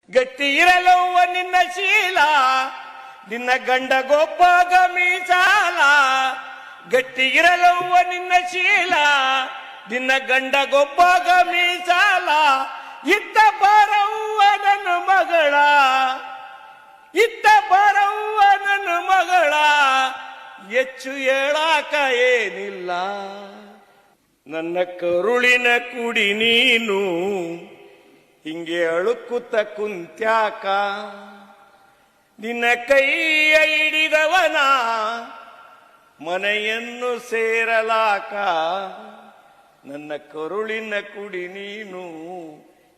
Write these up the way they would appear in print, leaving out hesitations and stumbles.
ಗಟ್ಟಿ ಇರಲವ್ವ ನಿನ್ನ ಶೀಲ, ನಿನ್ನ ಗಂಡ ಗೊಬ್ಬಗ ಮೀಸಾಲ. ಗಟ್ಟಿ ಇರಲವ್ವ ನಿನ್ನ ಶೀಲ, ನಿನ್ನ ಗಂಡ ಗೊಬ್ಬಗ ಮೀಸಾಲ. ಇತ್ತ ಬರವ್ವ ನನ್ನ ಮಗಳ, ಇತ್ತ ಬರವ್ವ ನನ್ನ ಮಗಳ. ಹೆಚ್ಚು ಹೇಳಾಕ ಏನಿಲ್ಲ, ನನ್ನ ಕರುಳಿನ ಕುಡಿ ನೀನು ಹಿಂಗೆ ಅಳುಕುತ್ತ ಕುಂತ್ಯಾಕ. ನಿನ್ನ ಕೈಯ ಹಿಡಿದವನ ಮನೆಯನ್ನು ಸೇರಲಾಕ. ನನ್ನ ಕರುಳಿನ ಕುಡಿ ನೀನು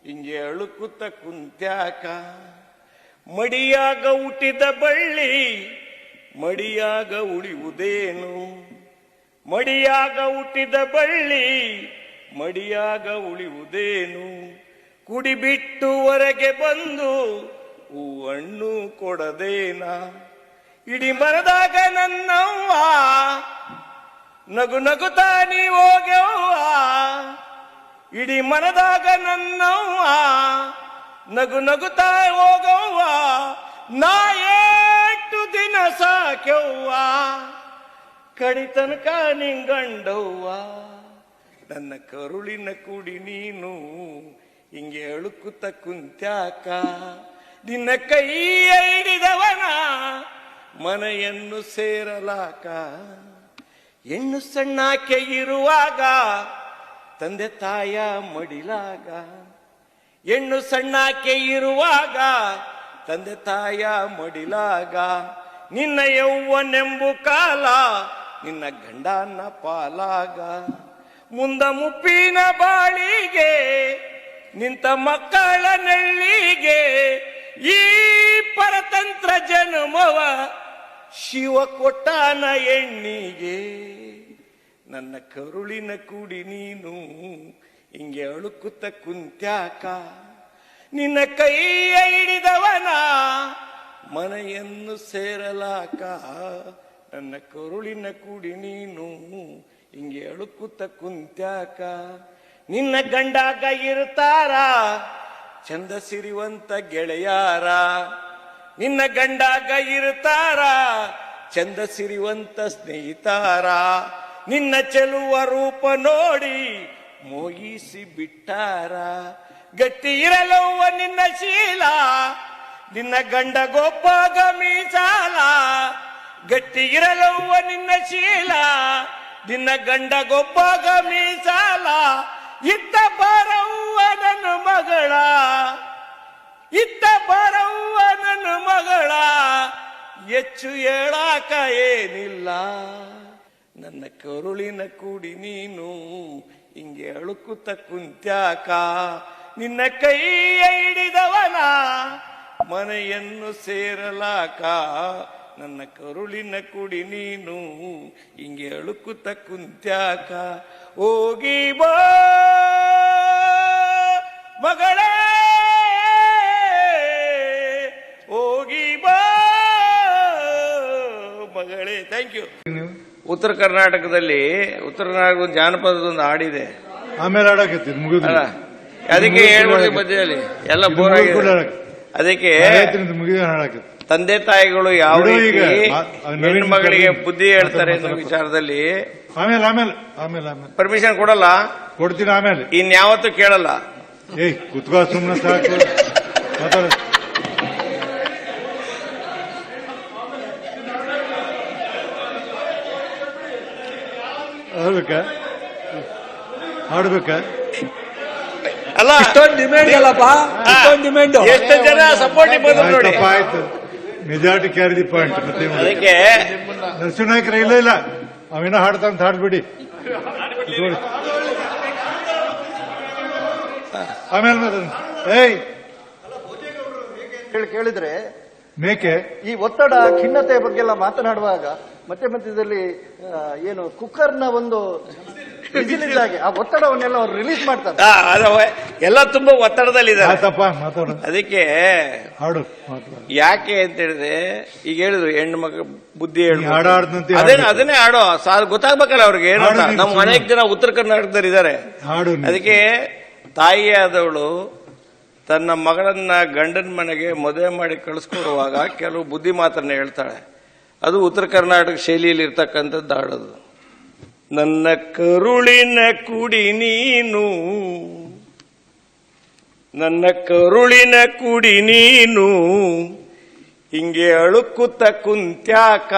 ಹಿಂಗೆ ಅಳುಕುತ್ತ ಕುಂತ್ಯಾಕ. ಮಡಿಯಾಗ ಹುಟ್ಟಿದ ಬಳ್ಳಿ ಮಡಿಯಾಗ ಉಳಿಯುವುದೇನು, ಮಡಿಯಾಗ ಹುಟ್ಟಿದ ಬಳ್ಳಿ ಮಡಿಯಾಗ ಉಳಿಯುವುದೇನು. ಕುಡಿಬಿಟ್ಟು ಹೊರಗೆ ಬಂದು ಹಣ್ಣು ಕೊಡದೇನ. ಇಡೀ ಮರದಾಗ ನನ್ನವ್ವ ನಗು ನಗುತ್ತಾ ನೀ ಹೋಗ್ಯವ್ವ. ಇಡೀ ಮರದಾಗ ನನ್ನವ್ವ ನಗು ನಗುತ್ತಾ ಹೋಗವ್ವ. ನಾ ಎಷ್ಟು ದಿನ ಸಾಕ್ಯವ್ವ, ಕಡಿತನಕ ನಿಂಗಂಡವ್ವ. ನನ್ನ ಕರುಳಿನ ಕುಡಿ ನೀನು ಹಿಂಗೆ ಅಳುಕುತ್ತ ಕುಂತ್ಯಾಕ. ನಿನ್ನ ಕೈಯ ಹಿಡಿದವನ ಮನೆಯನ್ನು ಸೇರಲಾಕ. ಹೆಣ್ಣು ಸಣ್ಣಾಕೆ ಇರುವಾಗ ತಂದೆ ತಾಯ ಮಡಿಲಾಗ. ಹೆಣ್ಣು ಸಣ್ಣಾಕೆ ಇರುವಾಗ ತಂದೆ ತಾಯ ಮಡಿಲಾಗ. ನಿನ್ನ ಯೌವನೆಂಬು ಕಾಲ ನಿನ್ನ ಗಂಡನ ಪಾಲಾಗ. ಮುಂದ ಮುಪ್ಪಿನ ಬಾಳಿಗೆ ನಿಂತ ಮಕ್ಕಳ ನೆಳ್ಳಿಗೆ ಈ ಪರತಂತ್ರ ಜನ್ಮವ ಶಿವ ಕೊಟ್ಟಾನ ಎಣ್ಣಿಗೆ. ನನ್ನ ಕರುಳಿನ ಕುಡಿ ನೀನು ಹಿಂಗೆ ಅಳುಕುತ್ತ ಕುಂತ್ಯಾಕ. ನಿನ್ನ ಕೈಯ ಹಿಡಿದವನ ಮನೆಯನ್ನು ಸೇರಲಾಕ. ನನ್ನ ಕರುಳಿನ ಕುಡಿ ನೀನು ಹಿಂಗೆ ಅಳುಕುತ್ತ ಕುಂತ್ಯಾಕ. ನಿನ್ನ ಗಂಡಾಗ ಇರ್ತಾರ ಚಂದ ಸಿರಿವಂತ ಗೆಳೆಯಾರ. ನಿನ್ನ ಗಂಡಾಗ ಇರ್ತಾರ ಚಂದ ಸಿರಿವಂತ ಸ್ನೇಹಿತಾರ. ನಿನ್ನ ಚೆಲುವ ರೂಪ ನೋಡಿ ಮೋಹಿಸಿ ಬಿಟ್ಟಾರ. ಗಟ್ಟಿ ಇರಲವ್ವ ನಿನ್ನ ಶೀಲ, ನಿನ್ನ ಗಂಡ ಗೊಬ್ಬಗ ಮೀಸಾಲ. ಗಟ್ಟಿ ಇರಲವ್ವ ನಿನ್ನ ಶೀಲ, ನಿನ್ನ ಗಂಡ ಗೊಬ್ಬಗ ಮೀಸಾಲ. ಇತ್ತ ಬರವ್ವ ನನ್ನ ಮಗಳ, ಇತ್ತ ಬರವ್ವ ನನ್ನ ಮಗಳ. ಹೆಚ್ಚು ಹೇಳಾಕ ಏನಿಲ್ಲ, ನನ್ನ ಕರುಳಿನ ಕುಡಿ ನೀನು ಹಿಂಗೆ ಅಳುಕುತ್ತ ಕುಂತ್ಯಾಕ. ನಿನ್ನ ಕೈಯ ಹಿಡಿದವನ ಮನೆಯನ್ನು ಸೇರಲಾಕ. ನನ್ನ ಕರುಳಿನ ಕುಡಿ ನೀನು ಹಿಂಗೆ ಅಳುಕುತ್ತ ಕುಂತ್ಯಾಕ. ಹೋಗಿ ಬಾ ಮಗಳೇ, ಹೋಗಿ ಬಾ ಮಗಳೇ. Thank you. ಉತ್ತರ ಕರ್ನಾಟಕದಲ್ಲಿ ಒಂದು ಜಾನಪದದೊಂದು ಹಾಡಿದೆ. ಆಮೇಲೆ ಆಡಕತ್ತಿ ಮುಗಿದ ಅದಕ್ಕೆ ಹೇಳ್ಬಿಡ್ತೀವಿ ಮಧ್ಯದಲ್ಲಿ ಎಲ್ಲ ಬೋರ್ ಆಗಿದೆ. ಅದಕ್ಕೆ ತಂದೆ ತಾಯಿಗಳು ಯಾವ ರೀತಿ ಹೆಣ್ಣು ಮಗಳಿಗೆ ಬುದ್ಧಿ ಹೇಳ್ತಾರೆ ಅನ್ನೋ ವಿಚಾರದಲ್ಲಿ ಆಮೇಲೆ ಆಮೇಲೆ ಆಮೇಲೆ ಆಮೇಲೆ ಪರ್ಮಿಷನ್ ಕೊಡಲ್ಲ, ಕೊಡ್ತೀನಿ. ಆಮೇಲೆ ಇನ್ಯಾವತ್ತೂ ಕೇಳಲ್ಲ. ಏಯ್ ಕುತ್ಕೋ ಸುಮ್ಮನೆ ಸಾಕು. ಮಾತಾಡ ಆಡ್ಬೇಕ ಅಲ್ಲ, ಇಷ್ಟೊಂದು ಡಿಮ್ಯಾಂಡ್ ಅಲ್ಲಪ್ಪ, ಇಷ್ಟೊಂದು ಡಿಮ್ಯಾಂಡ್. ಎಷ್ಟು ಜನ ಸಪೋರ್ಟಿವ್ ಬಂದ್ರು ನೋಡಿ. ಆಯ್ತು, ಮೆಜಾರಿಟಿ ಕ್ಯಾರಿ ದಿ ಪಾಯಿಂಟ್. ಮತ್ತೆ ಅದಕ್ಕೆ ನರಸಿಂಹನಾಯ್ಕರ ಇಲ್ಲ ಇಲ್ಲ ಅವಿನ ಹಾಡ್ತಾಂತ ಹಾಡ್ಬಿಡಿ. ಆಮೇಲೆ ಏಯ್ ಕೇಳಿದ್ರೆ ಮೇಕೆ ಈ ಒತ್ತಡ ಖಿನ್ನತೆ ಬಗ್ಗೆ ಎಲ್ಲ ಮಾತನಾಡುವಾಗ ಮಧ್ಯದಲ್ಲಿ ಏನು ಕುಕ್ಕರ್ನ ಒಂದು ಬಿಸಿಲಿದ್ದಾಗೆ ಆ ಒತ್ತಡವನ್ನೆಲ್ಲ ಅವ್ರು ರಿಲೀಸ್ ಮಾಡ್ತಾರೆ. ಎಲ್ಲ ತುಂಬಾ ಒತ್ತಡದಲ್ಲಿದ್ದಾರೆ. ಮಾತಾಡ. ಅದಕ್ಕೆ ಹಾಡು ಯಾಕೆ ಅಂತ ಹೇಳಿದ್ರೆ ಈಗ ಹೇಳಿದ್ರು ಹೆಣ್ಣು ಮಗ ಬುದ್ಧಿ ಹಾಡಾಡ್ದಂತೆ ಅದನ್ನೇ ಹಾಡೋ ಗೊತ್ತಾಗ್ಬೇಕಲ್ಲ ಅವ್ರಿಗೆ ಏನು ಅಂತ. ನಮ್ಮ ಅನೇಕ ಜನ ಉತ್ತರ ಕರ್ನಾಟಕದಲ್ಲಿ ಇದ್ದಾರೆ. ಹಾಡು ಅದಕ್ಕೆ ತಾಯಿಯಾದವಳು ತನ್ನ ಮಗಳನ್ನ ಗಂಡನ ಮನೆಗೆ ಮದುವೆ ಮಾಡಿ ಕಳಿಸ್ಕೊಡುವಾಗ ಕೆಲವು ಬುದ್ಧಿ ಮಾತನ್ನ ಹೇಳ್ತಾಳೆ. ಅದು ಉತ್ತರ ಕರ್ನಾಟಕ ಶೈಲಿಯಲ್ಲಿ ಇರ್ತಕ್ಕಂಥದ್ದು ಹಾಡೋದು. ನನ್ನ ಕರುಳಿನ ಕುಡಿ ನೀನು, ನನ್ನ ಕರುಳಿನ ಕುಡಿ ನೀನು, ಹಿಂಗೆ ಅಳುಕುತ್ತ ಕುಂತ್ಯಾಕ,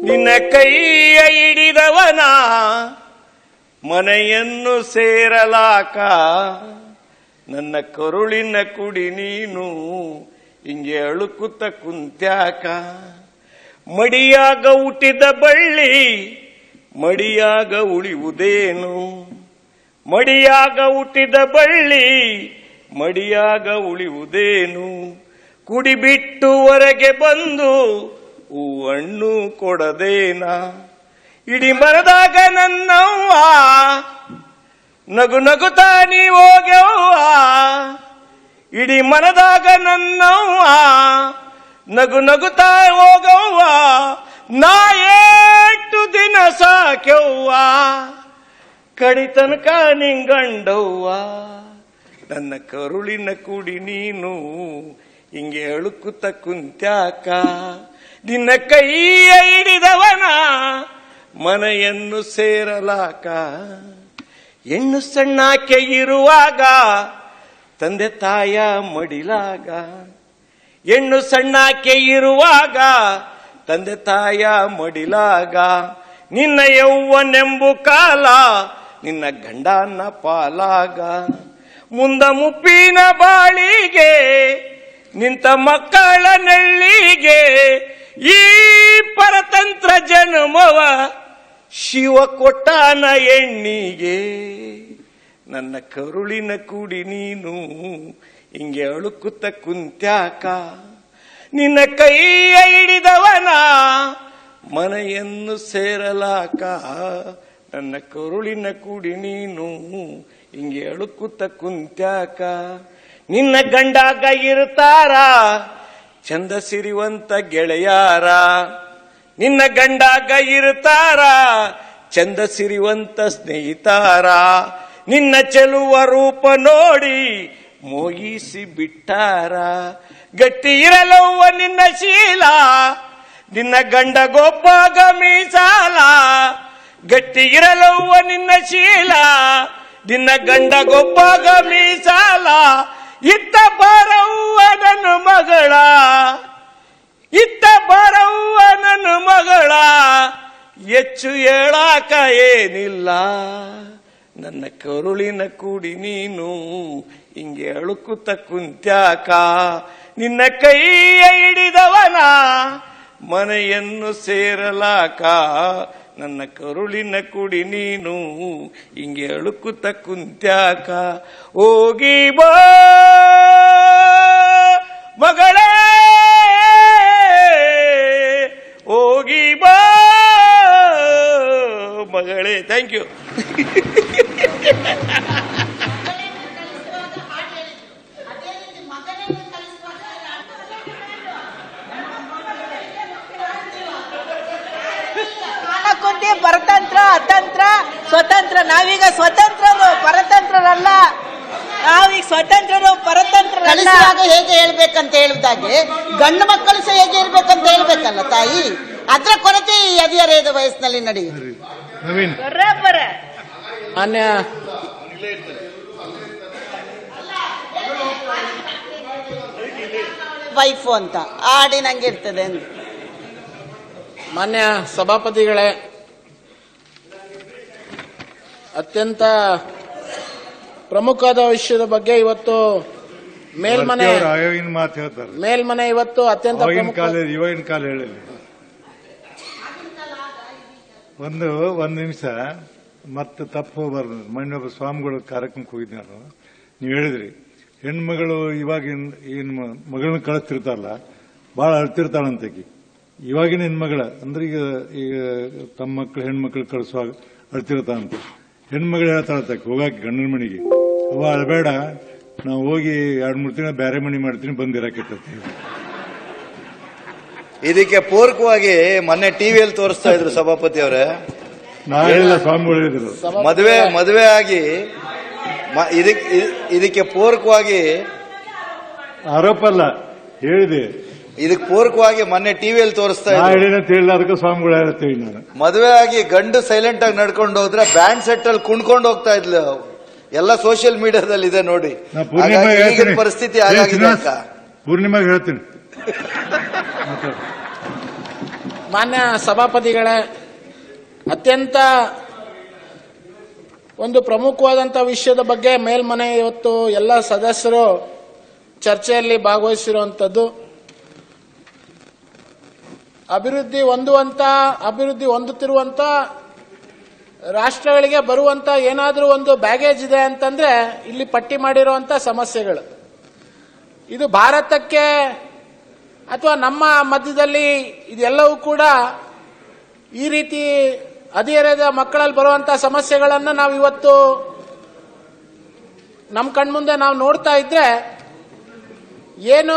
ನಿನ್ನ ಕೈಯ ಹಿಡಿದವನ ಮನೆಯನ್ನು ಸೇರಲಾಕ, ನನ್ನ ಕರುಳಿನ ಕುಡಿ ನೀನು, ಹಿಂಗೆ ಅಳುಕುತ್ತ ಕುಂತ್ಯಾಕ. ಮಡಿಯಾಗ ಹುಟ್ಟಿದ ಬಳ್ಳಿ ಮಡಿಯಾಗ ಉಳಿಯುವುದೇನು, ಮಡಿಯಾಗ ಹುಟ್ಟಿದ ಬಳ್ಳಿ ಮಡಿಯಾಗ ಉಳಿಯುವುದೇನು, ಕುಡಿಬಿಟ್ಟು ಹೊರಗೆ ಬಂದು ಹಣ್ಣು ಕೊಡದೇನ, ಇಡೀ ಮರದಾಗ ನನ್ನವ್ವ ನಗು ನಗುತ್ತಾ ನೀ ಹೋಗ್ಯವ್ವ, ಇಡೀ ಮನದಾಗ ನನ್ನವ್ವ ನಗು ನಗುತ್ತಾ ಹೋಗವ್ವ, ನಾ ಎಷ್ಟು ದಿನ ಸಾಕ್ಯವ್ವ ಕಡಿತನಕ ನಿಂಗಂಡವ್ವ, ನನ್ನ ಕರುಳಿನ ಕುಡಿ ನೀನು, ಹಿಂಗೆ ಅಳುಕುತ್ತ ಕುಂತ್ಯಾಕ, ನಿನ್ನ ಕೈಯ ಹಿಡಿದವನ ಮನೆಯನ್ನು ಸೇರಲಾಕ. ಹೆಣ್ಣು ಸಣ್ಣಾಕೆ ಇರುವಾಗ ತಂದೆ ತಾಯ ಮಡಿಲಾಗ, ಹೆಣ್ಣು ಸಣ್ಣಾಕೆ ಇರುವಾಗ ತಂದೆ ತಾಯ ಮಡಿಲಾಗ, ನಿನ್ನ ಯೌವನೆಂಬು ಕಾಲ ನಿನ್ನ ಗಂಡನ ಪಾಲಾಗ, ಮುಂದ ಮುಪ್ಪಿನ ಬಾಳಿಗೆ ನಿಂತ ಮಕ್ಕಳ ನೆಳ್ಳಿಗೆ, ಈ ಪರತಂತ್ರ ಜನ್ಮವ ಶಿವ ಕೊಟ್ಟಾನ ಹೆಣ್ಣಿಗೆ, ನನ್ನ ಕರುಳಿನ ಕುಡಿ ನೀನು, ಹಿಂಗೆ ಅಳುಕುತ್ತ ಕುಂತ್ಯಾಕ, ನಿನ್ನ ಕೈಯ ಹಿಡಿದವನ ಮನೆಯನ್ನು ಸೇರಲಾಕ, ನನ್ನ ಕರುಳಿನ ಕುಡಿ ನೀನು, ಹಿಂಗೆ ಅಳುಕುತ್ತ ಕುಂತ್ಯಾಕ. ನಿನ್ನ ಗಂಡಾಗ ಇರ್ತಾರ ಚಂದ ಸಿರಿವಂತ ಗೆಳೆಯಾರ, ನಿನ್ನ ಗಂಡಾಗ ಇರ್ತಾರ ಚಂದ ಸಿರಿವಂತ ಸ್ನೇಹಿತಾರ, ನಿನ್ನ ಚೆಲುವ ರೂಪ ನೋಡಿ ಮೋಗಿಸಿ ಬಿಟ್ಟಾರ, ಗಟ್ಟಿ ಇರಲವ್ವ ನಿನ್ನ ಶೀಲ ನಿನ್ನ ಗಂಡ ಗೊಬ್ಬಾಗ ಮೀಸಾಲ, ಗಟ್ಟಿ ಇರಲವ್ವ ನಿನ್ನ ಶೀಲ ನಿನ್ನ ಗಂಡ ಗೊಬ್ಬಾಗ ಮೀಸಾಲ, ಇತ್ತ ಬರವ್ವ ನನ್ನ ಮಗಳ, ಇತ್ತ ಬರವ್ವ ನನ್ನ ಮಗಳ, ಹೆಚ್ಚು ಹೇಳಾಕ ಏನಿಲ್ಲ, ನನ್ನ ಕರುಳಿನ ಕುಡಿ ನೀನು, ಹಿಂಗೆ ಅಳುಕುತ್ತ ಕುಂತ್ಯಾಕ, ನಿನ್ನ ಕೈಯ ಹಿಡಿದವನ ಮನೆಯನ್ನು ಸೇರಲಾಕ, ನನ್ನ ಕರುಳಿನ ಕುಡಿ ನೀನು, ಹಿಂಗೆ ಅಳುಕುತ್ತ ಕುಂತ್ಯಾಕ. ಹೋಗಿ ಬಾ ಮಗಳೇ, ಹೋಗಿ ಬಾ ಮಗಳೇ. Thank you. ಪರತಂತ್ರ ಅತಂತ್ರ ಸ್ವತಂತ್ರ, ನಾವೀಗ ಸ್ವತಂತ್ರರು ಪರತಂತ್ರರಲ್ಲ, ನಾವೀಗ ಸ್ವತಂತ್ರರು ಪರತಂತ್ರರಲ್ಲ. ಹೇಗೆ ಹೇಳ್ಬೇಕಂತ ಹೇಳಿದಾಗೆ ಗಂಡು ಮಕ್ಕಳು ಸಹ ಹೇಗೆ ಇರ್ಬೇಕಂತ ಹೇಳ್ಬೇಕಲ್ಲ ತಾಯಿ, ಅದ್ರ ಕೊರತೆ ಈ ಹದಿಹರೆಯದ ವಯಸ್ಸಿನಲ್ಲಿ ನಡೆಯುತ್ತೆ. ಬರೋಬ್ಬರ ಮಾನ್ಯ ವೈಫು ಅಂತ ಆಡಿನಂಗಿರ್ತದೆ ಅಂತ. ಮಾನ್ಯ ಸಭಾಪತಿಗಳೇ, ಅತ್ಯಂತ ಪ್ರಮುಖವಾದ ವಿಷಯದ ಬಗ್ಗೆ ಇವತ್ತು ಮೇಲ್ಮನೆ ಆಯೋಗಿನ ಮಾತು ಹೇಳ್ತಾರೆ. ಮೇಲ್ಮನೆ ಇವತ್ತು ಅತ್ಯಂತ ಇವಾಗಿನ ಕಾಲ ಹೇಳಿ ಒಂದು ನಿಮಿಷ ಮತ್ತೆ ತಪ್ಪು ಹೋಗ್ಬಾರ್ದು. ಮೊನ್ನೊಬ್ಬ ಸ್ವಾಮಿಗಳು ಕಾರ್ಯಕ್ರಮಕ್ಕೆ ಹೋಗಿದ್ದೆ ನಾನು. ನೀವು ಹೇಳಿದ್ರಿ ಹೆಣ್ಮಗಳು ಇವಾಗಿನ ಏನ್ ಮಗಳನ್ನ ಕಳಿಸ್ತಿರ್ತಾರಲ್ಲ ಬಹಳ ಅಳ್ತಿರ್ತಾಳಂತಕಿ. ಇವಾಗಿನ ಹೆಣ್ಮಗಳ ಅಂದ್ರೆ ಈಗ ತಮ್ಮ ಮಕ್ಳು ಹೆಣ್ಮಕ್ಳು ಕಳಿಸುವಾಗ ಅಳ್ತಿರ್ತಾಳಂತ. ಹೆಣ್ಮಗಳು ಹೇಳ್ತಾಳಂತಕ್ಕೆ ಹೋಗಾಕಿ ಗಂಡನ ಮನೆಗೆ, ಅವ ಅಳಬೇಡ, ನಾವು ಹೋಗಿ 2-3 ತಿಂಗಳ ಬೇರೆ ಮನೆ ಮಾಡ್ತೀನಿ ಬಂದಿರಾಕೈತಂತ. ಇದಕ್ಕೆ ಪೂರಕವಾಗಿ ಮೊನ್ನೆ ಟಿವಿಯಲ್ಲಿ ತೋರಿಸ್ತಾ ಇದ್ರು ಸಭಾಪತಿ ಅವರೇ, ನಾಳೆಲ್ಲ ಸ್ವಾಮಿಗಳು ಹೇಳಿದ್ರು ಮದುವೆ ಆಗಿ ಇದಕ್ಕೆ ಪೂರಕವಾಗಿ ಆರೋಪ ಅಲ್ಲ ಹೇಳಿದೆ. ಇದಕ್ಕೆ ಪೂರಕವಾಗಿ ಮೊನ್ನೆ ಟಿವಿಯಲ್ಲಿ ತೋರಿಸ್ತಾ ನಾ ಇದ್ರು. ಹೇಳಿನ ತಿಳಿದ ಅದಕ್ಕೆ ಸ್ವಾಮಿಗಳು ಹೇಳ್ತೇವೆ ನಾನು. ಮದುವೆ ಆಗಿ ಗಂಡು ಸೈಲೆಂಟ್ ಆಗಿ ನಡ್ಕೊಂಡು ಹೋದ್ರೆ ಬ್ಯಾಂಡ್ ಸೆಟ್ ಅಲ್ಲಿ ಕುಣ್ಕೊಂಡು ಹೋಗ್ತಾ ಇದ್ಲು. ಎಲ್ಲ ಸೋಷಿಯಲ್ ಮೀಡಿಯಾದಲ್ಲಿ ಇದೆ ನೋಡಿ. ನಾ ಪೂರ್ಣಿಮಾ ಹಾಗಾಗಿ ಈಗಿನ ಹೇಳ್ತೀನಿ. ಪರಿಸ್ಥಿತಿ ಹಾಗಾಗಿದೆ ಅಕ್ಕ. ಪೂರ್ಣಿಮಾಗೆ ಹೇಳ್ತೀನಿ. ಮಾನ್ಯ ಸಭಾಪತಿಗಳೇ, ಅತ್ಯಂತ ಒಂದು ಪ್ರಮುಖವಾದಂಥ ವಿಷಯದ ಬಗ್ಗೆ ಮೇಲ್ಮನೆ ಇವತ್ತು ಎಲ್ಲ ಸದಸ್ಯರು ಚರ್ಚೆಯಲ್ಲಿ ಭಾಗವಹಿಸಿರುವಂಥದ್ದು. ಅಭಿವೃದ್ಧಿ ಹೊಂದುತ್ತಿರುವಂತ ರಾಷ್ಟ್ರಗಳಿಗೆ ಬರುವಂತ ಏನಾದರೂ ಒಂದು ಬ್ಯಾಗೇಜ್ ಇದೆ ಅಂತಂದ್ರೆ ಇಲ್ಲಿ ಪಟ್ಟಿ ಮಾಡಿರುವಂತ ಸಮಸ್ಯೆಗಳು. ಇದು ಭಾರತಕ್ಕೆ ಅಥವಾ ನಮ್ಮ ಮಧ್ಯದಲ್ಲಿ ಇದೆಲ್ಲವೂ ಕೂಡ ಈ ರೀತಿ ಹದಿಹರೆಯದ ಮಕ್ಕಳಲ್ಲಿ ಬರುವಂತ ಸಮಸ್ಯೆಗಳನ್ನು ನಾವು ಇವತ್ತು ನಮ್ಮ ಕಣ್ಮುಂದೆ ನಾವು ನೋಡ್ತಾ ಇದ್ರೆ, ಏನು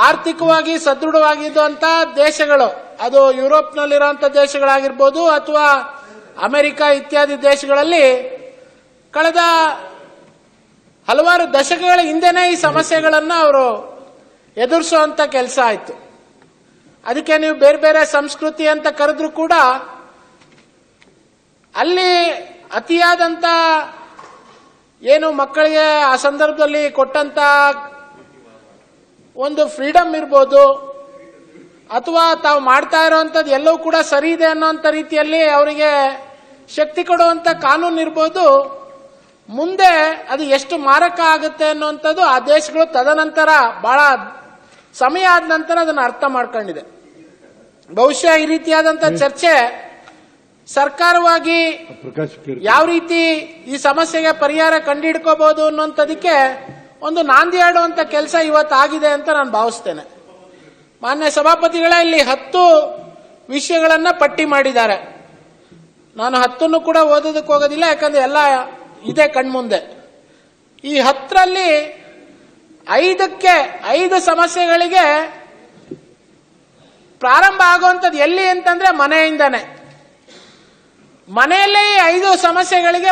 ಆರ್ಥಿಕವಾಗಿ ಸದೃಢವಾಗಿದ್ದಂತ ದೇಶಗಳು, ಅದು ಯುರೋಪ್ನಲ್ಲಿರುವಂತ ದೇಶಗಳಾಗಿರ್ಬೋದು ಅಥವಾ ಅಮೆರಿಕ ಇತ್ಯಾದಿ ದೇಶಗಳಲ್ಲಿ ಕಳೆದ ಹಲವಾರು ದಶಕಗಳ ಹಿಂದೆನೇ ಈ ಸಮಸ್ಯೆಗಳನ್ನು ಅವರು ಎದುರಿಸುವಂತ ಕೆಲಸ ಆಯಿತು. ಅದಕ್ಕೆ ನೀವು ಬೇರೆ ಬೇರೆ ಸಂಸ್ಕೃತಿ ಅಂತ ಕರೆದ್ರೂ ಕೂಡ ಅಲ್ಲಿ ಅತಿಯಾದಂತ ಏನು ಮಕ್ಕಳಿಗೆ ಆ ಸಂದರ್ಭದಲ್ಲಿ ಕೊಟ್ಟಂತ ಒಂದು ಫ್ರೀಡಮ್ ಇರ್ಬೋದು, ಅಥವಾ ತಾವು ಮಾಡ್ತಾ ಇರುವಂತದ್ದು ಎಲ್ಲವೂ ಕೂಡ ಸರಿ ಇದೆ ಅನ್ನೋಂಥ ರೀತಿಯಲ್ಲಿ ಅವರಿಗೆ ಶಕ್ತಿ ಕೊಡುವಂತ ಕಾನೂನು ಇರ್ಬೋದು, ಮುಂದೆ ಅದು ಎಷ್ಟು ಮಾರಕ ಆಗುತ್ತೆ ಅನ್ನುವಂಥದ್ದು ಆ ದೇಶಗಳು ತದನಂತರ ಬಹಳ ಸಮಯ ಆದ ನಂತರ ಅದನ್ನು ಅರ್ಥ ಮಾಡ್ಕೊಂಡಿದೆ. ಬಹುಶಃ ಈ ರೀತಿಯಾದಂಥ ಚರ್ಚೆ ಸರ್ಕಾರವಾಗಿ ಯಾವ ರೀತಿ ಈ ಸಮಸ್ಯೆಗೆ ಪರಿಹಾರ ಕಂಡುಹಿಡ್ಕೋಬಹುದು ಅನ್ನೋಂಥದಕ್ಕೆ ಒಂದು ನಾಂದಿ ಆಡುವಂತ ಕೆಲಸ ಇವತ್ತು ಆಗಿದೆ ಅಂತ ನಾನು ಭಾವಿಸ್ತೇನೆ. ಮಾನ್ಯ ಸಭಾಪತಿಗಳೇ, ಇಲ್ಲಿ 10 ವಿಷಯಗಳನ್ನ ಪಟ್ಟಿ ಮಾಡಿದ್ದಾರೆ. ನಾನು 10 ಕೂಡ ಓದೋದಕ್ಕೆ ಹೋಗೋದಿಲ್ಲ, ಯಾಕಂದ್ರೆ ಎಲ್ಲ ಇದೆ ಕಣ್ಮುಂದೆ. ಈ 10ರಲ್ಲಿ 5 ಸಮಸ್ಯೆಗಳಿಗೆ ಪ್ರಾರಂಭ ಆಗುವಂಥದ್ದು ಎಲ್ಲಿ ಅಂತಂದ್ರೆ ಮನೆಯಿಂದಾನೆ. ಮನೆಯಲ್ಲೇ 5 ಸಮಸ್ಯೆಗಳಿಗೆ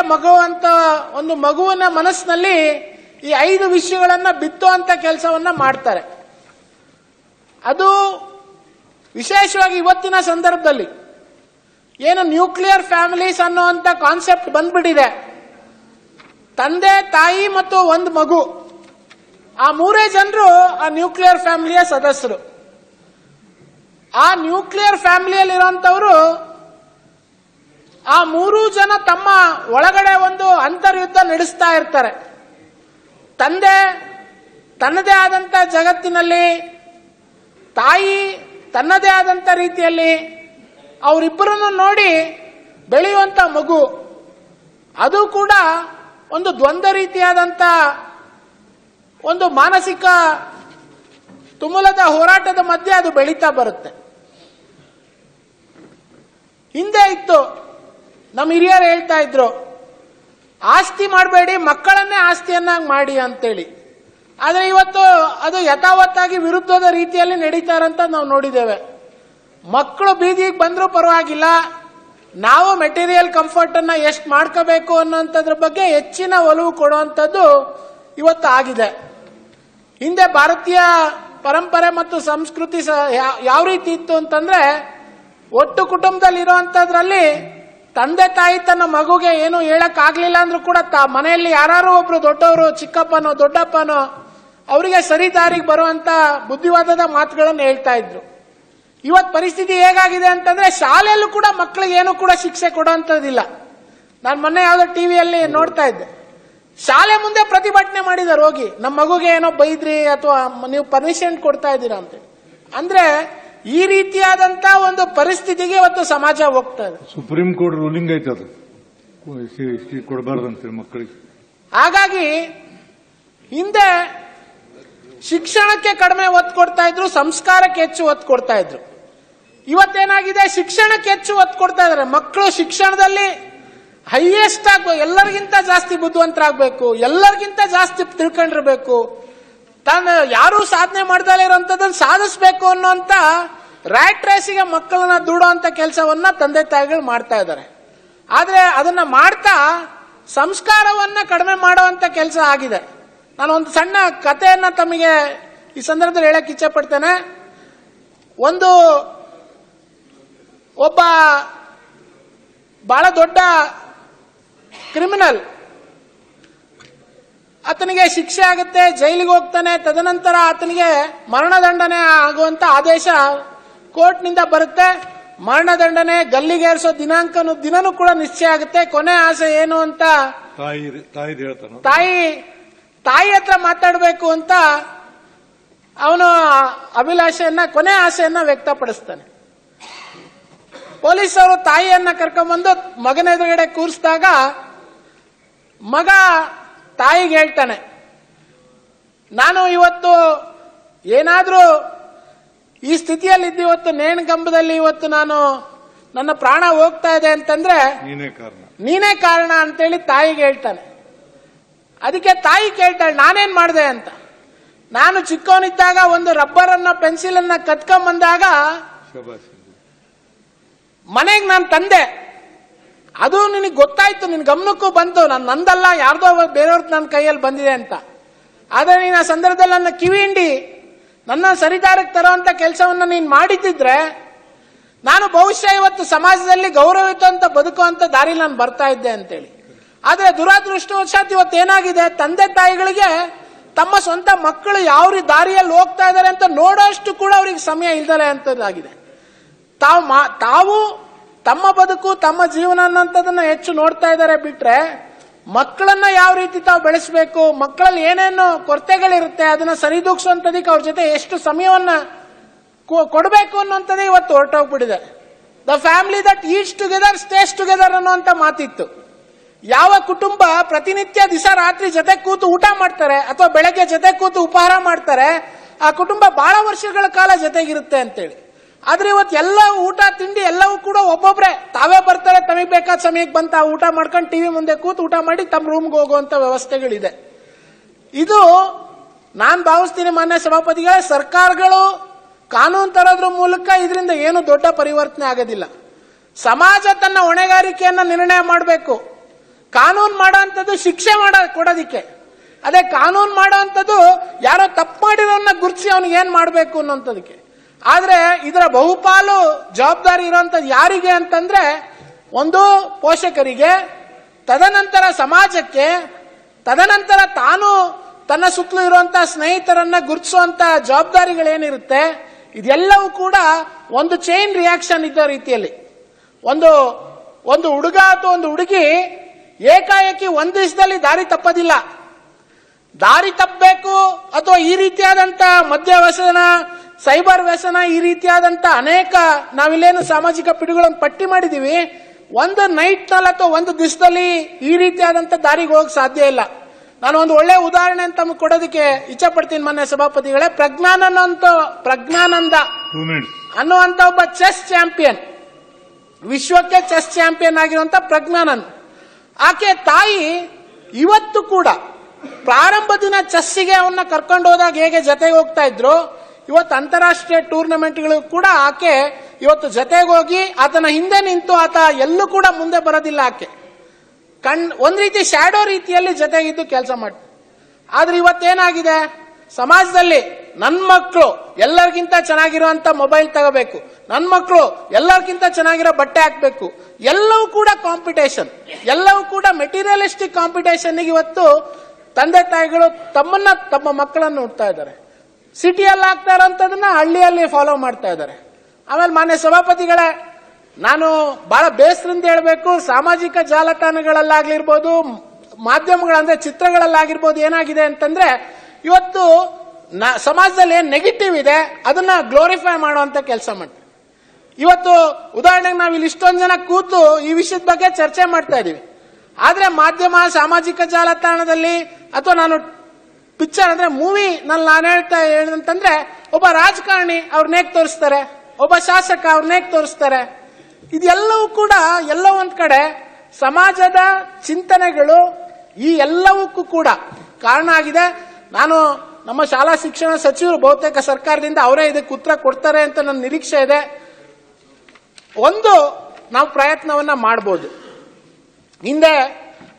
ಒಂದು ಮಗುವಿನ ಮನಸ್ಸಿನಲ್ಲಿ ಈ 5 ವಿಷಯಗಳನ್ನ ಬಿತ್ತುವಂತ ಕೆಲಸವನ್ನ ಮಾಡ್ತಾರೆ. ಅದು ವಿಶೇಷವಾಗಿ ಇವತ್ತಿನ ಸಂದರ್ಭದಲ್ಲಿ ಏನು ನ್ಯೂಕ್ಲಿಯರ್ ಫ್ಯಾಮಿಲೀಸ್ ಅನ್ನುವಂತ ಕಾನ್ಸೆಪ್ಟ್ ಬಂದ್ಬಿಟ್ಟಿದೆ. ತಂದೆ, ತಾಯಿ ಮತ್ತು ಒಂದು ಮಗು, ಆ 3 ಜನರು ಆ ನ್ಯೂಕ್ಲಿಯರ್ ಫ್ಯಾಮಿಲಿಯ ಸದಸ್ಯರು. ಆ ನ್ಯೂಕ್ಲಿಯರ್ ಫ್ಯಾಮಿಲಿಯಲ್ಲಿರುವಂತವರು ಆ 3 ಜನ ತಮ್ಮ ಒಳಗಡೆ ಒಂದು ಅಂತರ್ಯುದ್ಧ ನಡೆಸ್ತಾ ಇರ್ತಾರೆ. ತಂದೆ ತನ್ನದೇ ಆದಂತ ಜಗತ್ತಿನಲ್ಲಿ, ತಾಯಿ ತನ್ನದೇ ಆದಂತ ರೀತಿಯಲ್ಲಿ, ಅವರಿಬ್ಬರನ್ನು ನೋಡಿ ಬೆಳೆಯುವಂತ ಮಗು, ಅದು ಕೂಡ ಒಂದು ದ್ವಂದ್ವ ರೀತಿಯಾದಂತ ಒಂದು ಮಾನಸಿಕ ತುಮುಲದ ಹೋರಾಟದ ಮಧ್ಯೆ ಅದು ಬೆಳೀತಾ ಬರುತ್ತೆ. ಹಿಂದೆ ಇತ್ತು, ನಮ್ಮ ಹಿರಿಯರು ಹೇಳ್ತಾ ಇದ್ರು, ಆಸ್ತಿ ಮಾಡಬೇಡಿ, ಮಕ್ಕಳನ್ನೇ ಆಸ್ತಿಯನ್ನಾಗಿ ಮಾಡಿ ಅಂತೇಳಿ. ಆದರೆ ಇವತ್ತು ಅದು ಯಥಾವತ್ತಾಗಿ ವಿರುದ್ಧದ ರೀತಿಯಲ್ಲಿ ನಡೀತಾ ಇರೋಂತ ನಾವು ನೋಡಿದ್ದೇವೆ. ಮಕ್ಕಳು ಬೀದಿಗೆ ಬಂದರೂ ಪರವಾಗಿಲ್ಲ, ನಾವು ಮೆಟೀರಿಯಲ್ ಕಂಫರ್ಟ್ ಅನ್ನ ಎಷ್ಟು ಮಾಡ್ಕೋಬೇಕು ಅನ್ನೋಂಥದ್ರ ಬಗ್ಗೆ ಹೆಚ್ಚಿನ ಒಲವು ಕೊಡುವಂಥದ್ದು ಇವತ್ತು ಆಗಿದೆ. ಹಿಂದೆ ಭಾರತೀಯ ಪರಂಪರೆ ಮತ್ತು ಸಂಸ್ಕೃತಿ ಯಾವ ರೀತಿ ಇತ್ತು ಅಂತಂದ್ರೆ, ಒಟ್ಟು ಕುಟುಂಬದಲ್ಲಿ ಇರುವಂತದ್ರಲ್ಲಿ ತಂದೆ ತಾಯಿ ತನ್ನ ಮಗುಗೆ ಏನು ಹೇಳಕ್ ಆಗ್ಲಿಲ್ಲ ಅಂದ್ರೂ ಕೂಡ ಮನೆಯಲ್ಲಿ ಯಾರು ಒಬ್ರು ದೊಡ್ಡವರು, ಚಿಕ್ಕಪ್ಪನೋ ದೊಡ್ಡಪ್ಪನೋ, ಅವರಿಗೆ ಸರಿ ದಾರಿಗೆ ಬರುವಂತ ಬುದ್ಧಿವಾದದ ಮಾತುಗಳನ್ನು ಹೇಳ್ತಾ ಇದ್ರು. ಇವತ್ತು ಪರಿಸ್ಥಿತಿ ಹೇಗಾಗಿದೆ ಅಂತಂದ್ರೆ, ಶಾಲೆಯಲ್ಲೂ ಕೂಡ ಮಕ್ಕಳಿಗೆ ಏನು ಕೂಡ ಶಿಕ್ಷೆ ಕೊಡುವಂತದ್ದಿಲ್ಲ. ನಾನು ಮೊನ್ನೆ ಯಾವ್ದೋ ಟಿವಿಯಲ್ಲಿ ನೋಡ್ತಾ ಇದ್ದೆ, ಶಾಲೆ ಮುಂದೆ ಪ್ರತಿಭಟನೆ ಮಾಡಿದಾರೆ ಹೋಗಿ, ನಮ್ಮ ಮಗುಗೆ ಏನೋ ಬೈದ್ರಿ ಅಥವಾ ನೀವು ಪರ್ಮಿಷನ್ ಕೊಡ್ತಾ ಇದ್ದೀರಾ ಅಂತ. ಅಂದ್ರೆ ಈ ರೀತಿಯಾದಂತ ಒಂದು ಪರಿಸ್ಥಿತಿಗೆ ಇವತ್ತು ಸಮಾಜ ಹೋಗ್ತಾ ಇದೆ. ಸುಪ್ರೀಂ ಕೋರ್ಟ್ ರೂಲಿಂಗ್ ಐತೆ, ಅದು ಕೊಡಬಾರ್ದಂತೆ ಮಕ್ಕಳಿಗೆ. ಹಾಗಾಗಿ ಹಿಂದೆ ಶಿಕ್ಷಣಕ್ಕೆ ಕಡಿಮೆ ಒತ್ತು ಕೊಡ್ತಾ ಇದ್ರು, ಸಂಸ್ಕಾರಕ್ಕೆ ಹೆಚ್ಚು ಒತ್ತು ಕೊಡ್ತಾ ಇದ್ರು. ಇವತ್ತೇನಾಗಿದೆ, ಶಿಕ್ಷಣಕ್ಕೆ ಹೆಚ್ಚು ಒತ್ತು ಕೊಡ್ತಾ ಇದ್ದಾರೆ. ಮಕ್ಕಳು ಶಿಕ್ಷಣದಲ್ಲಿ ಹೈಯೆಸ್ಟ್ ಆಗಬೇಕು, ಎಲ್ಲರಿಗಿಂತ ಜಾಸ್ತಿ ಬುದ್ಧಿವಂತರಾಗಬೇಕು, ಎಲ್ಲರಿಗಿಂತ ಜಾಸ್ತಿ ತಿಳ್ಕೊಂಡಿರ್ಬೇಕು, ತಾನು ಯಾರು ಸಾಧನೆ ಮಾಡ್ದಲೇ ಇರೋಂಥದ್ದನ್ನು ಸಾಧಿಸಬೇಕು ಅನ್ನೋಂತ ರ್ಯಾಟ್ ರೇಸಿಗೆ ಮಕ್ಕಳನ್ನ ದೂಡುವಂತ ಕೆಲಸವನ್ನ ತಂದೆ ತಾಯಿಗಳು ಮಾಡ್ತಾ ಇದ್ದಾರೆ. ಆದ್ರೆ ಅದನ್ನ ಮಾಡ್ತಾ ಸಂಸ್ಕಾರವನ್ನ ಕಡಿಮೆ ಮಾಡುವಂತ ಕೆಲಸ ಆಗಿದೆ. ನಾನು ಒಂದು ಸಣ್ಣ ಕಥೆಯನ್ನ ತಮಗೆ ಈ ಸಂದರ್ಭದಲ್ಲಿ ಹೇಳಕ್ ಇಚ್ಛೆ ಪಡ್ತೇನೆ. ಒಬ್ಬ ಬಹಳ ದೊಡ್ಡ ಕ್ರಿಮಿನಲ್, ಆತನಿಗೆ ಶಿಕ್ಷೆ ಆಗುತ್ತೆ, ಜೈಲಿಗೆ ಹೋಗ್ತಾನೆ. ತದನಂತರ ಆತನಿಗೆ ಮರಣದಂಡನೆ ಆಗುವಂತ ಆದೇಶ ಕೋರ್ಟ್ನಿಂದ ಬರುತ್ತೆ. ಮರಣದಂಡನೆ ಗಲ್ಲಿಗೇರಿಸೋ ದಿನನೂ ಕೂಡ ನಿಶ್ಚಯ ಆಗುತ್ತೆ. ಕೊನೆ ಆಸೆ ಏನು ಅಂತ ತಾಯಿ ಹತ್ರ ಮಾತಾಡಬೇಕು ಅಂತ ಅವನು ಅಭಿಲಾಷೆಯನ್ನ, ಕೊನೆ ಆಸೆಯನ್ನ ವ್ಯಕ್ತಪಡಿಸ್ತಾನೆ. ಪೊಲೀಸರು ತಾಯಿಯನ್ನ ಕರ್ಕೊಂಡ್ಬಂದು ಮಗನ ಎದುರುಗಡೆ ಕೂರಿಸಿದಾಗ ಮಗ ತಾಯಿಗೆ ಹೇಳ್ತಾನೆ, ನಾನು ಇವತ್ತು ಏನಾದ್ರೂ ಈ ಸ್ಥಿತಿಯಲ್ಲಿದ್ದು ಇವತ್ತು ನೇಣಗಂಬದಲ್ಲಿ ಇವತ್ತು ನಾನು ನನ್ನ ಪ್ರಾಣ ಹೋಗ್ತಾ ಇದೆ ಅಂತಂದ್ರೆ ನೀನೇ ಕಾರಣ ಅಂತೇಳಿ ತಾಯಿಗೆ ಹೇಳ್ತಾನೆ. ಅದಕ್ಕೆ ತಾಯಿ ಕೇಳ್ತಾಳೆ, ನಾನೇನ್ ಮಾಡಿದೆ ಅಂತ. ನಾನು ಚಿಕ್ಕವನಿದ್ದಾಗ ಒಂದು ರಬ್ಬರ್ ಅನ್ನ ಪೆನ್ಸಿಲ್ ಅನ್ನ ಕತ್ಕೊಂಬಂದಾಗ ಮನೆಗೆ ನಾನು ತಂದೆ, ಅದು ನಿನಗೆ ಗೊತ್ತಾಯ್ತು, ನಿನ್ ಗಮನಕ್ಕೂ ಬಂತು, ನಂದಲ್ಲ ಯಾರ್ದೋ ಬೇರೆಯವ್ರದ್ದು ನನ್ನ ಕೈಯಲ್ಲಿ ಬಂದಿದೆ ಅಂತ. ಆದ್ರೆ ನೀನು ಆ ಸಂದರ್ಭದಲ್ಲಿ ನನ್ನ ಕಿವಿ ಹಿಂಡಿ ನನ್ನ ಸರಿದಾರಕ್ಕೆ ತರುವಂತ ಕೆಲಸವನ್ನ ನೀನ್ ಮಾಡಿದ್ದಿದ್ರೆ ನಾನು ಬಹುಶಃ ಇವತ್ತು ಸಮಾಜದಲ್ಲಿ ಗೌರವಯುತ ಅಂತ ಬದುಕುವಂತ ದಾರಿಲಿ ನಾನು ಬರ್ತಾ ಇದ್ದೆ ಅಂತೇಳಿ. ಆದ್ರೆ ದುರಾದೃಷ್ಟವಶಾತ್ ಇವತ್ತೇನಾಗಿದೆ, ತಂದೆ ತಾಯಿಗಳಿಗೆ ತಮ್ಮ ಸ್ವಂತ ಮಕ್ಕಳು ಯಾವ ದಾರಿಯಲ್ಲಿ ಹೋಗ್ತಾ ಇದ್ದಾರೆ ಅಂತ ನೋಡೋಷ್ಟು ಕೂಡ ಅವ್ರಿಗೆ ಸಮಯ ಇಲ್ದಲೆ ಅಂತದ್ದಾಗಿದೆ. ತಾವು ತಮ್ಮ ಬದುಕು, ತಮ್ಮ ಜೀವನ ಅನ್ನೋಂಥದನ್ನ ಹೆಚ್ಚು ನೋಡ್ತಾ ಇದ್ದಾರೆ ಬಿಟ್ರೆ ಮಕ್ಕಳನ್ನ ಯಾವ ರೀತಿ ತಾವು ಬೆಳೆಸಬೇಕು, ಮಕ್ಕಳಲ್ಲಿ ಏನೇನು ಕೊರತೆಗಳಿರುತ್ತೆ ಅದನ್ನ ಸರಿದೂಗಿಸುವಂತದಕ್ಕೆ ಅವ್ರ ಜೊತೆ ಎಷ್ಟು ಸಮಯವನ್ನ ಕೊಡಬೇಕು ಅನ್ನುವಂಥದ್ದೇ ಇವತ್ತು ಹೊರಟೋಗ್ಬಿಟ್ಟಿದೆ. The family that eats together stays together ಅನ್ನುವಂತ ಮಾತಿತ್ತು. ಯಾವ ಕುಟುಂಬ ಪ್ರತಿನಿತ್ಯ ದಿವಸ ರಾತ್ರಿ ಜೊತೆ ಕೂತು ಊಟ ಮಾಡ್ತಾರೆ ಅಥವಾ ಬೆಳಗ್ಗೆ ಜೊತೆ ಕೂತು ಉಪಹಾರ ಮಾಡ್ತಾರೆ, ಆ ಕುಟುಂಬ ಬಹಳ ವರ್ಷಗಳ ಕಾಲ ಜೊತೆಗಿರುತ್ತೆ ಅಂತೇಳಿ. ಆದ್ರೆ ಇವತ್ತು ಎಲ್ಲ ಊಟ ತಿಂಡಿ ಎಲ್ಲವೂ ಕೂಡ ಒಬ್ಬೊಬ್ರೆ ತಾವೇ ಬರ್ತಾರೆ, ತಮಗೆ ಬೇಕಾದ ಸಮಯಕ್ಕೆ ಬಂತ ಊಟ ಮಾಡ್ಕೊಂಡು ಟಿವಿ ಮುಂದೆ ಕೂತು ಊಟ ಮಾಡಿ ತಮ್ಮ ರೂಮ್ಗೆ ಹೋಗುವಂತ ವ್ಯವಸ್ಥೆಗಳಿದೆ. ಇದು ನಾನ್ ಭಾವಿಸ್ತೀನಿ ಮಾನ್ಯ ಸಭಾಪತಿಗಳೇ, ಸರ್ಕಾರಗಳು ಕಾನೂನು ತರೋದ್ರ ಮೂಲಕ ಇದರಿಂದ ಏನು ದೊಡ್ಡ ಪರಿವರ್ತನೆ ಆಗೋದಿಲ್ಲ. ಸಮಾಜ ತನ್ನ ಹೊಣೆಗಾರಿಕೆಯನ್ನ ನಿರ್ಣಯ ಮಾಡಬೇಕು. ಕಾನೂನು ಮಾಡೋಂಥದ್ದು ಶಿಕ್ಷೆ ಕೊಡೋದಿಕ್ಕೆ, ಅದೇ ಕಾನೂನು ಮಾಡೋಂಥದ್ದು ಯಾರೋ ತಪ್ಪು ಮಾಡಿರೋನ್ನ ಗುರುತಿಸಿ ಅವನಿಗೆ ಏನ್ ಮಾಡಬೇಕು ಅನ್ನೋಂಥದಕ್ಕೆ. ಆದ್ರೆ ಇದರ ಬಹುಪಾಲು ಜವಾಬ್ದಾರಿ ಇರುವಂತದ್ದು ಯಾರಿಗೆ ಅಂತಂದ್ರೆ ಒಂದು ಪೋಷಕರಿಗೆ, ತದನಂತರ ಸಮಾಜಕ್ಕೆ, ತದನಂತರ ತಾನು ತನ್ನ ಸುತ್ತಲೂ ಇರುವಂತಹ ಸ್ನೇಹಿತರನ್ನ ಗುರುತಿಸುವಂತ ಜವಾಬ್ದಾರಿಗಳೇನಿರುತ್ತೆ ಇದೆಲ್ಲವೂ ಕೂಡ ಒಂದು ಚೈನ್ ರಿಯಾಕ್ಷನ್ ಇದ್ದ ರೀತಿಯಲ್ಲಿ. ಒಂದು ಹುಡುಗ ಅಥವಾ ಒಂದು ಹುಡುಗಿ ಏಕಾಏಕಿ ಒಂದು ದಿವಸದಲ್ಲಿ ದಾರಿ ತಪ್ಪದಿಲ್ಲ. ದಾರಿ ತಪ್ಪಬೇಕು ಅಥವಾ ಈ ರೀತಿಯಾದಂತ ಮದ್ಯ ವ್ಯಸನ, ಸೈಬರ್ ವ್ಯಸನ, ಈ ರೀತಿಯಾದಂತ ಅನೇಕ ನಾವಿಲ್ಲೇನು ಸಾಮಾಜಿಕ ಪಿಡುಗಳನ್ನು ಪಟ್ಟಿ ಮಾಡಿದೀವಿ, ಒಂದು ನೈಟ್ ನಲ್ಲಿ ಅಥವಾ ಒಂದು ದಿವಸದಲ್ಲಿ ಈ ರೀತಿಯಾದಂತ ದಾರಿಗೆ ಹೋಗಕ್ಕೆ ಸಾಧ್ಯ ಇಲ್ಲ. ನಾನು ಒಂದು ಒಳ್ಳೆ ಉದಾಹರಣೆ ಅಂತ ತಮಗೆ ಕೊಡೋದಕ್ಕೆ ಇಚ್ಛೆ ಪಡ್ತೀನಿ ಮಾನ್ಯ ಸಭಾಪತಿಗಳೇ. ಪ್ರಜ್ಞಾನಂದ ಅನ್ನುವಂತ ಒಬ್ಬ ಚೆಸ್ ಚಾಂಪಿಯನ್, ವಿಶ್ವಕ್ಕೆ ಚೆಸ್ ಚಾಂಪಿಯನ್ ಆಗಿರುವಂತ ಪ್ರಜ್ಞಾನಂದ್, ಆಕೆ ತಾಯಿ ಇವತ್ತು ಕೂಡ ಪ್ರಾರಂಭ ದಿನ ಚೆಸ್ಸಿಗೆ ಅವನ್ನ ಕರ್ಕೊಂಡು ಹೋದಾಗ ಹೇಗೆ ಜೊತೆಗೆ ಹೋಗ್ತಾ ಇದ್ರು, ಇವತ್ತು ಅಂತಾರಾಷ್ಟ್ರೀಯ ಟೂರ್ನಮೆಂಟ್ಗಳು ಕೂಡ ಆಕೆ ಇವತ್ತು ಜೊತೆಗೆ ಹೋಗಿ ಆತನ ಹಿಂದೆ ನಿಂತು ಆತ ಎಲ್ಲೂ ಕೂಡ ಮುಂದೆ ಬರೋದಿಲ್ಲ. ಆಕೆ ಒಂದ್ ರೀತಿ ಶ್ಯಾಡೋ ರೀತಿಯಲ್ಲಿ ಜೊತೆಗಿದ್ದು ಕೆಲಸ ಮಾಡ್ತಾರೆ. ಆದ್ರೆ ಇವತ್ತೇನಾಗಿದೆ ಸಮಾಜದಲ್ಲಿ, ನನ್ನ ಮಕ್ಕಳು ಎಲ್ಲರಿಗಿಂತ ಚೆನ್ನಾಗಿರುವಂತ ಮೊಬೈಲ್ ತಗೋಬೇಕು, ನನ್ನ ಮಕ್ಕಳು ಎಲ್ಲರಿಗಿಂತ ಚೆನ್ನಾಗಿರೋ ಬಟ್ಟೆ ಹಾಕ್ಬೇಕು, ಎಲ್ಲವೂ ಕೂಡ ಕಾಂಪಿಟೇಷನ್, ಎಲ್ಲವೂ ಕೂಡ ಮೆಟೀರಿಯಲಿಸ್ಟಿಕ್ ಕಾಂಪಿಟೇಷನ್ ಇವತ್ತು ತಂದೆ ತಾಯಿಗಳು ತಮ್ಮ ಮಕ್ಕಳನ್ನು ಹುಡ್ತಾ ಇದ್ದಾರೆ. ಸಿಟಿಯಲ್ಲಿ ಆಗ್ತಾ ಇರೋಂಥದನ್ನ ಹಳ್ಳಿಯಲ್ಲಿ ಫಾಲೋ ಮಾಡ್ತಾ ಇದ್ದಾರೆ. ಆಮೇಲೆ ಮಾನ್ಯ ಸಭಾಪತಿಗಳೇ, ನಾನು ಬಹಳ ಬೇಸರಿಂದ ಹೇಳಬೇಕು, ಸಾಮಾಜಿಕ ಜಾಲತಾಣಗಳಲ್ಲಾಗಿರ್ಬೋದು, ಮಾಧ್ಯಮಗಳಂದ್ರೆ ಚಿತ್ರಗಳಲ್ಲಾಗಿರ್ಬೋದು, ಏನಾಗಿದೆ ಅಂತಂದ್ರೆ ಇವತ್ತು ಸಮಾಜದಲ್ಲಿ ಏನ್ ನೆಗೆಟಿವ್ ಇದೆ ಅದನ್ನ ಗ್ಲೋರಿಫೈ ಮಾಡುವಂತ ಕೆಲಸ ಮಾಡ್ತಾರೆ. ಇವತ್ತು ಉದಾಹರಣೆಗೆ ನಾವು ಇಲ್ಲಿ ಇಷ್ಟೊಂದು ಜನ ಕೂತು ಈ ವಿಷಯದ ಬಗ್ಗೆ ಚರ್ಚೆ ಮಾಡ್ತಾ ಇದೀವಿ. ಆದ್ರೆ ಮಾಧ್ಯಮ, ಸಾಮಾಜಿಕ ಜಾಲತಾಣದಲ್ಲಿ ಅಥವಾ ನಾನು ಪಿಕ್ಚರ್ ಅಂದ್ರೆ ಮೂವಿ ನಾನು ಹೇಳ್ತಂದ್ರೆ ಒಬ್ಬ ರಾಜಕಾರಣಿ ಅವ್ರನ್ನೇಗ್ ತೋರಿಸ್ತಾರೆ, ಒಬ್ಬ ಶಾಸಕ ಅವ್ರನ್ನೇಗ್ ತೋರಿಸ್ತಾರೆ. ಇದೆಲ್ಲವೂ ಕೂಡ ಎಲ್ಲೋ ಒಂದ್ ಕಡೆ ಸಮಾಜದ ಚಿಂತನೆಗಳು ಈ ಎಲ್ಲವಕ್ಕೂ ಕೂಡ ಕಾರಣ ಆಗಿದೆ. ನಾನು ನಮ್ಮ ಶಾಲಾ ಶಿಕ್ಷಣ ಸಚಿವರು ಬಹುತೇಕ ಸರ್ಕಾರದಿಂದ ಅವರೇ ಇದಕ್ಕೆ ಉತ್ತರ ಕೊಡ್ತಾರೆ ಅಂತ ನನ್ನ ನಿರೀಕ್ಷೆ ಇದೆ. ಒಂದು ನಾವು ಪ್ರಯತ್ನವನ್ನ ಮಾಡಬಹುದು. ಹಿಂದೆ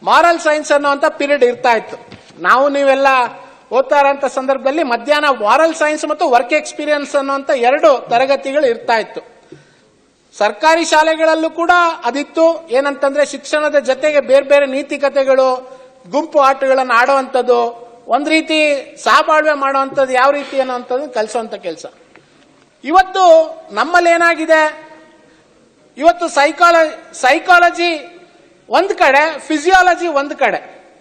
ಮಾರಲ್ ಸೈನ್ಸ್ ಅನ್ನುವಂತ ಪೀರಿಯಡ್ ಇರ್ತಾ ಇತ್ತು. ನಾವು ನೀವೆಲ್ಲ ಓದ್ತಾ ಇರೋಂಥ ಸಂದರ್ಭದಲ್ಲಿ ಮಧ್ಯಾಹ್ನ ಮಾರಲ್ ಸೈನ್ಸ್ ಮತ್ತು ವರ್ಕ್ ಎಕ್ಸ್ಪೀರಿಯನ್ಸ್ ಅನ್ನುವಂತ 2 ತರಗತಿಗಳು ಇರ್ತಾ ಇತ್ತು. ಸರ್ಕಾರಿ ಶಾಲೆಗಳಲ್ಲೂ ಕೂಡ ಅದಿತ್ತು. ಏನಂತಂದ್ರೆ ಶಿಕ್ಷಣದ ಜೊತೆಗೆ ಬೇರೆ ಬೇರೆ ನೀತಿಕತೆಗಳು, ಗುಂಪು ಆಟಗಳನ್ನು ಆಡುವಂಥದ್ದು, ಒಂದ್ ರೀತಿ ಸಹಬಾಳ್ವೆ ಮಾಡುವಂಥದ್ದು ಯಾವ ರೀತಿ ಅನ್ನುವಂಥದ್ದು ಕಲಿಸುವಂತ ಕೆಲಸ. ಇವತ್ತು ನಮ್ಮಲ್ಲಿ ಏನಾಗಿದೆ, ಇವತ್ತು ಸೈಕಾಲಜಿ ಒಂದ್ ಕಡೆ, ಫಿಸಿಯಾಲಜಿ ಒಂದ್ ಕಡೆ.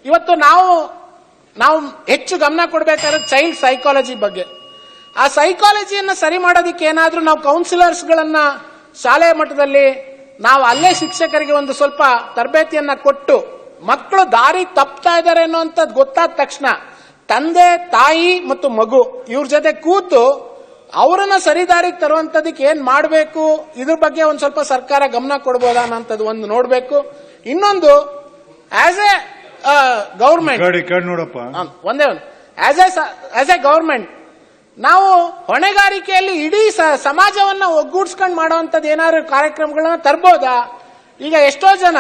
ಇವತ್ತು ನಾವು ಹೆಚ್ಚು ಗಮನ ಕೊಡಬೇಕಾದ್ರೆ ಚೈಲ್ಡ್ ಸೈಕಾಲಜಿ ಬಗ್ಗೆ. ಆ ಸೈಕಾಲಜಿಯನ್ನು ಸರಿ ಮಾಡೋದಕ್ಕೆ ಏನಾದ್ರೂ ನಾವು ಕೌನ್ಸಿಲರ್ಸ್ ಗಳನ್ನ ಶಾಲೆ ಮಟ್ಟದಲ್ಲಿ ನಾವು ಅಲ್ಲೇ ಶಿಕ್ಷಕರಿಗೆ ಒಂದು ಸ್ವಲ್ಪ ತರಬೇತಿಯನ್ನ ಕೊಟ್ಟು ಮಕ್ಕಳು ದಾರಿ ತಪ್ತಾ ಇದ್ದಾರೆ ಅನ್ನೋಂಥದ್ದು ಗೊತ್ತಾದ ತಕ್ಷಣ ತಂದೆ, ತಾಯಿ ಮತ್ತು ಮಗು ಇವ್ರ ಜೊತೆ ಕೂತು ಅವರನ್ನ ಸರಿದಾರಿಗೆ ತರುವಂತದಕ್ಕೆ ಏನ್ ಮಾಡಬೇಕು, ಇದ್ರ ಬಗ್ಗೆ ಒಂದ್ ಸ್ವಲ್ಪ ಸರ್ಕಾರ ಗಮನ ಕೊಡಬಹುದಾ ಅನ್ನೋಂಥದ್ದು ಒಂದು ನೋಡ್ಬೇಕು. ಇನ್ನೊಂದು ಆಸ್ ಎ ಗವರ್ಮೆಂಟ್ ನೋಡಪ್ಪ, ಆಸ್ ಎ ಗವರ್ಮೆಂಟ್ ನಾವು ಹೊಣೆಗಾರಿಕೆಯಲ್ಲಿ ಇಡೀ ಸಮಾಜವನ್ನ ಒಗ್ಗೂಡಿಸ್ಕೊಂಡು ಮಾಡುವಂತದ್ದು ಏನಾದ್ರು ಕಾರ್ಯಕ್ರಮಗಳನ್ನ ತರಬಹುದಾ? ಈಗ ಎಷ್ಟೋ ಜನ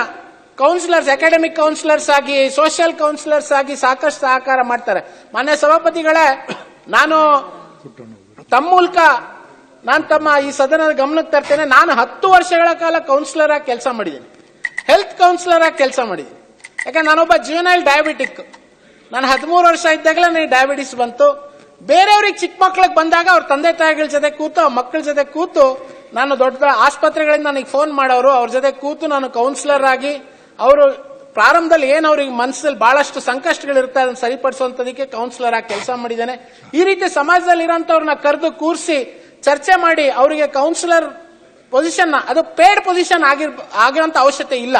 ಕೌನ್ಸಿಲರ್ಸ್, ಅಕಾಡೆಮಿಕ್ ಕೌನ್ಸಿಲರ್ಸ್ ಆಗಿ, ಸೋಷಿಯಲ್ ಕೌನ್ಸಿಲರ್ಸ್ ಆಗಿ ಸಾಕಷ್ಟು ಸಹಕಾರ ಮಾಡ್ತಾರೆ. ಮಾನ್ಯ ಸಭಾಪತಿಗಳೇ, ನಾನು ತಮ್ಮ ಮೂಲಕ ತಮ್ಮ ಈ ಸದನದ ಗಮನಕ್ಕೆ ತರ್ತೇನೆ. ನಾನು 10 ವರ್ಷಗಳ ಕಾಲ ಕೌನ್ಸಿಲರ್ ಆಗಿ ಕೆಲಸ ಮಾಡಿದ್ದೀನಿ, ಹೆಲ್ತ್ ಕೌನ್ಸಿಲರ್ ಆಗಿ ಕೆಲಸ ಮಾಡಿದ್ದೀನಿ. ಯಾಕಂದ್ರೆ ನಾನೊಬ್ಬ ಜುವೆನೈಲ್ ಡಯಾಬಿಟಿಕ್. ನಾನು 13 ವರ್ಷ ಇದ್ದಾಗಲೇ ನನಗೆ ಡಯಾಬಿಟಿಸ್ ಬಂತು. ಬೇರೆಯವ್ರಿಗೆ ಚಿಕ್ಕ ಮಕ್ಕಳಿಗೆ ಬಂದಾಗ ಅವ್ರ ತಂದೆ ತಾಯಿಗಳ ಜೊತೆ ಕೂತು, ಅವ್ರ ಮಕ್ಕಳ ಜೊತೆ ಕೂತು, ನಾನು ದೊಡ್ಡ ಆಸ್ಪತ್ರೆಗಳಿಂದ ನನಗೆ ಫೋನ್ ಮಾಡೋರು, ಅವ್ರ ಜೊತೆ ಕೂತು ನಾನು ಕೌನ್ಸಿಲರ್ ಆಗಿ ಅವರು ಪ್ರಾರಂಭದಲ್ಲಿ ಏನು ಅವ್ರಿಗೆ ಮನಸ್ಸಲ್ಲಿ ಬಹಳಷ್ಟು ಸಂಕಷ್ಟಗಳಿರುತ್ತೆ ಅದನ್ನು ಸರಿಪಡಿಸುವಂತದಕ್ಕೆ ಕೌನ್ಸಿಲರ್ ಆಗಿ ಕೆಲಸ ಮಾಡಿದ್ದೇನೆ. ಈ ರೀತಿ ಸಮಾಜದಲ್ಲಿ ಇರೋಂಥವ್ರನ್ನ ಕರೆದು ಕೂರಿಸಿ ಚರ್ಚೆ ಮಾಡಿ ಅವರಿಗೆ ಕೌನ್ಸಿಲರ್ ಪೊಸಿಷನ್, ಅದು ಪೇಡ್ ಪೊಸಿಷನ್ ಆಗಿರೋಂಥ ಅವಶ್ಯಕತೆ ಇಲ್ಲ,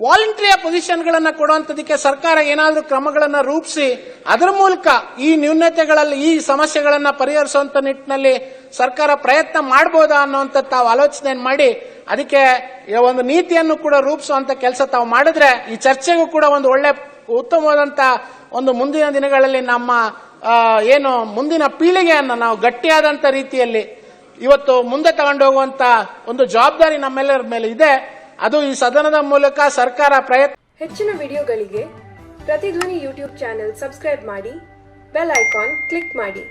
ವಾಲಂಟರಿಯ ಪೊಸಿಷನ್ಗಳನ್ನ ಕೊಡುವಂತದಕ್ಕೆ ಸರ್ಕಾರ ಏನಾದರೂ ಕ್ರಮಗಳನ್ನ ರೂಪಿಸಿ ಅದರ ಮೂಲಕ ಈ ನ್ಯೂನತೆಗಳಲ್ಲಿ, ಈ ಸಮಸ್ಯೆಗಳನ್ನ ಪರಿಹರಿಸುವಂತ ನಿಟ್ಟಿನಲ್ಲಿ ಸರ್ಕಾರ ಪ್ರಯತ್ನ ಮಾಡಬಹುದಾ ಅನ್ನುವಂಥ ತಾವು ಆಲೋಚನೆ ಮಾಡಿ ಅದಕ್ಕೆ ಒಂದು ನೀತಿಯನ್ನು ಕೂಡ ರೂಪಿಸುವಂತ ಕೆಲಸ ತಾವು ಮಾಡಿದ್ರೆ ಈ ಚರ್ಚೆಗೂ ಕೂಡ ಒಂದು ಒಳ್ಳೆ ಉತ್ತಮವಾದಂತ ಒಂದು ಮುಂದಿನ ದಿನಗಳಲ್ಲಿ ನಮ್ಮ ಏನು ಮುಂದಿನ ಪೀಳಿಗೆಯನ್ನು ನಾವು ಗಟ್ಟಿಯಾದಂತ ರೀತಿಯಲ್ಲಿ ಇವತ್ತು ಮುಂದೆ ತಗೊಂಡು ಹೋಗುವಂತ ಒಂದು ಜವಾಬ್ದಾರಿ ನಮ್ಮೆಲ್ಲರ ಮೇಲೆ ಇದೆ. ಅದು ಈ ಸದನದ ಮೂಲಕ ಸರ್ಕಾರ ಪ್ರಯತ್ನ. ಹೆಚ್ಚಿನ ವಿಡಿಯೋಗಳಿಗೆ ಪ್ರತಿಧ್ವನಿ ಯೂಟ್ಯೂಬ್ ಚಾನೆಲ್ ಸಬ್ಸ್ಕ್ರೈಬ್ ಮಾಡಿ, ಬೆಲ್ ಐಕಾನ್ ಕ್ಲಿಕ್ ಮಾಡಿ.